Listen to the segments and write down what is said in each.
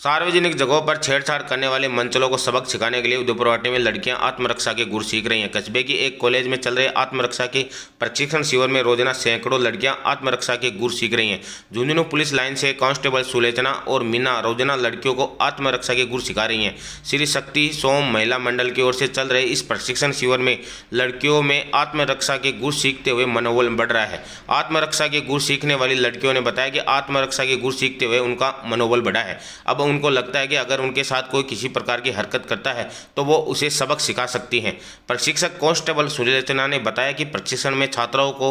सार्वजनिक जगहों पर छेड़छाड़ करने वाले मंचलों को सबक सिखाने के लिए उदयपुरवाटी में लड़कियां आत्मरक्षा के गुर सीख रही हैं। कस्बे की एक कॉलेज में चल रहे आत्मरक्षा के प्रशिक्षण शिविर में रोजाना सैकड़ों लड़कियां आत्मरक्षा के गुर सीख रही हैं। झुंझुनू पुलिस लाइन से कांस्टेबल सुलेचना और मीना रोजाना लड़कियों को आत्मरक्षा के गुर सिखा रही हैं। श्री शक्ति सोम महिला मंडल की ओर से चल रहे इस प्रशिक्षण शिविर में लड़कियों में आत्मरक्षा के गुर सीखते हुए मनोबल बढ़ रहा है। आत्मरक्षा के गुर सीखने वाली लड़कियों ने बताया कि आत्मरक्षा के गुर सीखते हुए उनका मनोबल बढ़ा है। अब उनको लगता है कि अगर उनके साथ कोई किसी प्रकार की हरकत करता है तो वो उसे सबक सिखा सकती हैं। प्रशिक्षक कांस्टेबल सुलेचना ने बताया कि प्रशिक्षण में छात्राओं को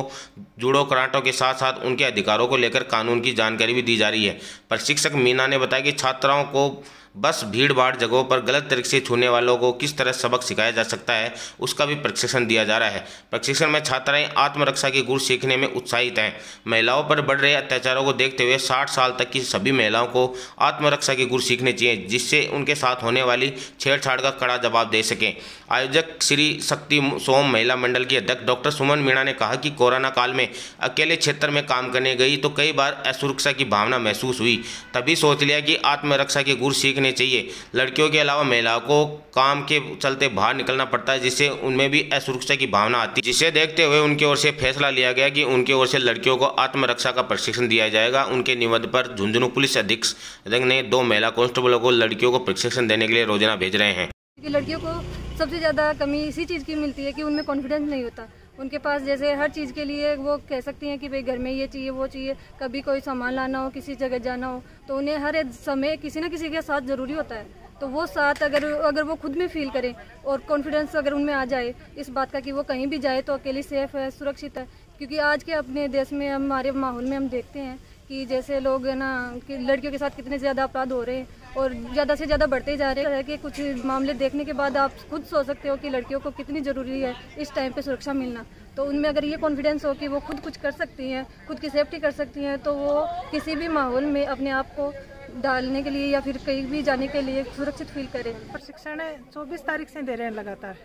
जूडो कराटे के साथ साथ उनके अधिकारों को लेकर कानून की जानकारी भी दी जा रही है। प्रशिक्षक मीना ने बताया कि छात्राओं को बस भीड़ भाड़ जगहों पर गलत तरीके से छूने वालों को किस तरह सबक सिखाया जा सकता है उसका भी प्रशिक्षण दिया जा रहा है। प्रशिक्षण में छात्राएं आत्मरक्षा के गुर सीखने में उत्साहित हैं। महिलाओं पर बढ़ रहे अत्याचारों को देखते हुए 60 साल तक की सभी महिलाओं को आत्मरक्षा के गुर सीखने चाहिए, जिससे उनके साथ होने वाली छेड़छाड़ का कड़ा जवाब दे सकें। आयोजक श्री शक्ति सोम महिला मंडल की अध्यक्ष डॉक्टर सुमन मीणा ने कहा कि कोरोना काल में अकेले क्षेत्र में काम करने गई तो कई बार असुरक्षा की भावना महसूस हुई, तभी सोच लिया कि आत्मरक्षा के गुर सीखने चाहिए। लड़कियों के अलावा महिलाओं को काम के चलते बाहर निकलना पड़ता है, जिससे उनमें भी असुरक्षा की भावना आती है, जिसे देखते हुए उनकी ओर से फैसला लिया गया कि उनकी ओर से लड़कियों को आत्मरक्षा का प्रशिक्षण दिया जाएगा। उनके निवेदन पर झुंझुनू पुलिस अधीक्षक ने 2 महिला कांस्टेबलों को लड़कियों को प्रशिक्षण देने के लिए रोजाना भेज रहे हैं। लड़कियों को सबसे ज़्यादा कमी इसी चीज़ की मिलती है कि उनमें कॉन्फिडेंस नहीं होता। उनके पास जैसे हर चीज़ के लिए वो कह सकती हैं कि भाई घर में ये चाहिए वो चाहिए, कभी कोई सामान लाना हो, किसी जगह जाना हो, तो उन्हें हर एक समय किसी न किसी के साथ ज़रूरी होता है। तो वो साथ अगर वो खुद में फील करें और कॉन्फिडेंस अगर उनमें आ जाए इस बात का कि वो कहीं भी जाए तो अकेली सेफ है, सुरक्षित है। क्योंकि आज के अपने देश में हमारे माहौल में हम देखते हैं कि जैसे लोग है ना कि लड़कियों के साथ कितने ज़्यादा अपराध हो रहे हैं और ज़्यादा से ज़्यादा बढ़ते ही जा रहे हैं कि कुछ मामले देखने के बाद आप खुद सोच सकते हो कि लड़कियों को कितनी ज़रूरी है इस टाइम पे सुरक्षा मिलना। तो उनमें अगर ये कॉन्फिडेंस हो कि वो खुद कुछ कर सकती हैं, खुद की सेफ्टी कर सकती हैं, तो वो किसी भी माहौल में अपने आप को डालने के लिए या फिर कहीं भी जाने के लिए सुरक्षित फील करें। प्रशिक्षण 24 तारीख से दे रहे हैं लगातार।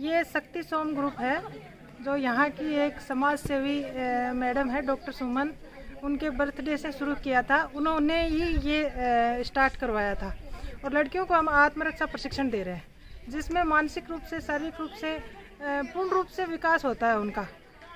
ये शक्ति सोम ग्रुप है जो यहाँ की एक समाज सेवी मैडम है डॉक्टर सुमन, उनके बर्थडे से शुरू किया था। उन्होंने ही ये स्टार्ट करवाया था और लड़कियों को हम आत्मरक्षा प्रशिक्षण दे रहे हैं, जिसमें मानसिक रूप से, शारीरिक रूप से, पूर्ण रूप से विकास होता है उनका।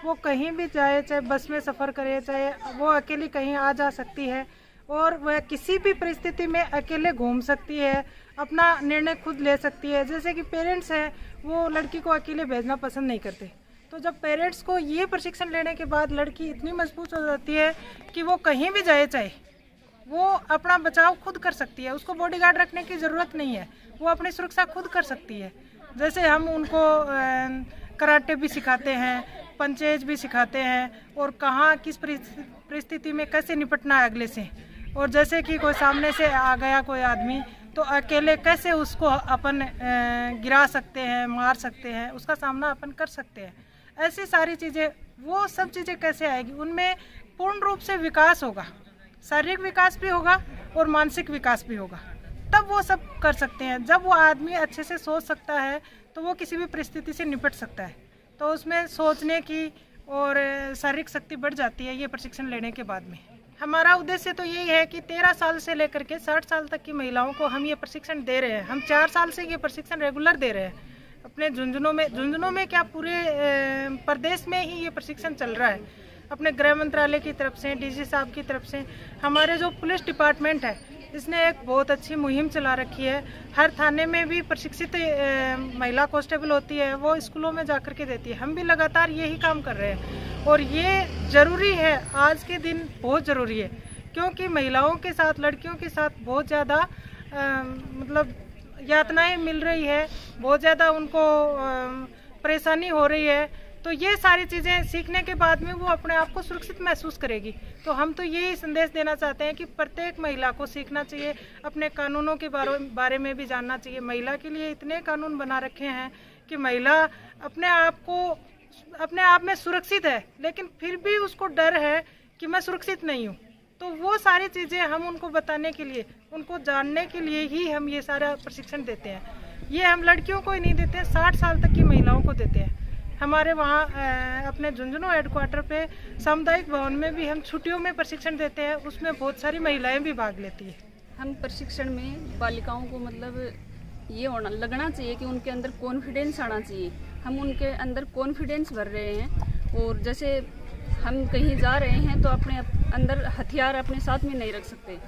वो कहीं भी जाए, चाहे बस में सफ़र करे, चाहे वो अकेली कहीं आ जा सकती है और वह किसी भी परिस्थिति में अकेले घूम सकती है, अपना निर्णय खुद ले सकती है। जैसे कि पेरेंट्स हैं, वो लड़की को अकेले भेजना पसंद नहीं करते, तो जब पेरेंट्स को ये प्रशिक्षण लेने के बाद लड़की इतनी मजबूत हो जाती है कि वो कहीं भी जाए, चाहे वो अपना बचाव खुद कर सकती है। उसको बॉडीगार्ड रखने की ज़रूरत नहीं है, वो अपनी सुरक्षा खुद कर सकती है। जैसे हम उनको कराटे भी सिखाते हैं, पंचेज भी सिखाते हैं और कहाँ किस परिस्थिति में कैसे निपटना है अगले से। और जैसे कि कोई सामने से आ गया कोई आदमी, तो अकेले कैसे उसको अपन गिरा सकते हैं, मार सकते हैं, उसका सामना अपन कर सकते हैं। ऐसी सारी चीज़ें, वो सब चीज़ें कैसे आएगी, उनमें पूर्ण रूप से विकास होगा, शारीरिक विकास भी होगा और मानसिक विकास भी होगा, तब वो सब कर सकते हैं। जब वो आदमी अच्छे से सोच सकता है तो वो किसी भी परिस्थिति से निपट सकता है। तो उसमें सोचने की और शारीरिक शक्ति बढ़ जाती है ये प्रशिक्षण लेने के बाद में। हमारा उद्देश्य तो यही है कि 13 साल से लेकर के 60 साल तक की महिलाओं को हम ये प्रशिक्षण दे रहे हैं। हम 4 साल से ये प्रशिक्षण रेगुलर दे रहे हैं अपने झुंझुनू में क्या पूरे प्रदेश में ही ये प्रशिक्षण चल रहा है। अपने गृह मंत्रालय की तरफ से, डीजी साहब की तरफ से, हमारे जो पुलिस डिपार्टमेंट है इसने एक बहुत अच्छी मुहिम चला रखी है। हर थाने में भी प्रशिक्षित महिला कांस्टेबल होती है, वो स्कूलों में जाकर के देती है। हम भी लगातार यही काम कर रहे हैं और ये ज़रूरी है, आज के दिन बहुत ज़रूरी है, क्योंकि महिलाओं के साथ, लड़कियों के साथ बहुत ज़्यादा मतलब यातनाएं मिल रही है, बहुत ज़्यादा उनको परेशानी हो रही है। तो ये सारी चीज़ें सीखने के बाद में वो अपने आप को सुरक्षित महसूस करेगी। तो हम तो यही संदेश देना चाहते हैं कि प्रत्येक महिला को सीखना चाहिए, अपने कानूनों के बारे में भी जानना चाहिए। महिला के लिए इतने कानून बना रखे हैं कि महिला अपने आप में सुरक्षित है, लेकिन फिर भी उसको डर है कि मैं सुरक्षित नहीं हूँ। तो वो सारी चीज़ें हम उनको बताने के लिए, उनको जानने के लिए ही हम ये सारा प्रशिक्षण देते हैं। ये हम लड़कियों को ही नहीं देते, 60 साल तक की महिलाओं को देते हैं। हमारे वहाँ अपने झुंझुनू हेडक्वार्टर पे सामुदायिक भवन में भी हम छुट्टियों में प्रशिक्षण देते हैं, उसमें बहुत सारी महिलाएं भी भाग लेती है। हम प्रशिक्षण में बालिकाओं को मतलब ये होना लगना चाहिए कि उनके अंदर कॉन्फिडेंस आना चाहिए। हम उनके अंदर कॉन्फिडेंस भर रहे हैं और जैसे हम कहीं जा रहे हैं तो अपने अंदर हथियार अपने साथ में नहीं रख सकते,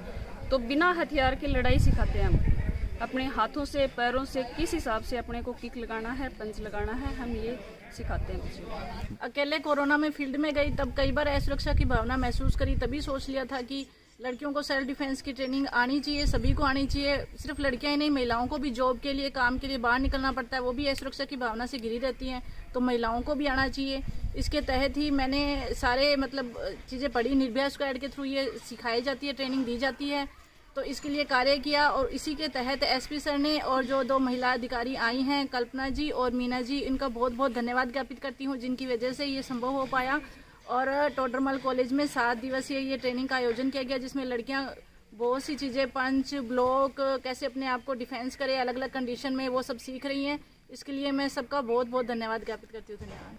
तो बिना हथियार की लड़ाई सिखाते हैं हम। अपने हाथों से पैरों से किस हिसाब से अपने को किक लगाना है, पंच लगाना है, हम ये सिखाते हैं बच्चों को। अकेले कोरोना में फील्ड में गई तब कई बार असुरक्षा की भावना महसूस करी, तभी सोच लिया था कि लड़कियों को सेल्फ डिफेंस की ट्रेनिंग आनी चाहिए, सभी को आनी चाहिए। सिर्फ लड़कियां ही नहीं, महिलाओं को भी जॉब के लिए, काम के लिए बाहर निकलना पड़ता है, वो भी असुरक्षा की भावना से घिरी रहती हैं, तो महिलाओं को भी आना चाहिए। इसके तहत ही मैंने सारे चीज़ें पढ़ी। निर्भया स्क्वाड के थ्रू ये सिखाई जाती है, ट्रेनिंग दी जाती है, तो इसके लिए कार्य किया। और इसी के तहत एसपी सर ने और जो 2 महिला अधिकारी आई हैं, कल्पना जी और मीना जी, इनका बहुत बहुत धन्यवाद ज्ञापित करती हूँ, जिनकी वजह से ये संभव हो पाया। और टोडरमल कॉलेज में 7 दिवसीय ये ट्रेनिंग का आयोजन किया गया, जिसमें लड़कियां बहुत सी चीज़ें, पंच, ब्लॉक, कैसे अपने आप को डिफेंस करें अलग अलग कंडीशन में, वो सब सीख रही हैं। इसके लिए मैं सबका बहुत बहुत धन्यवाद ज्ञापित करती हूँ। धन्यवाद।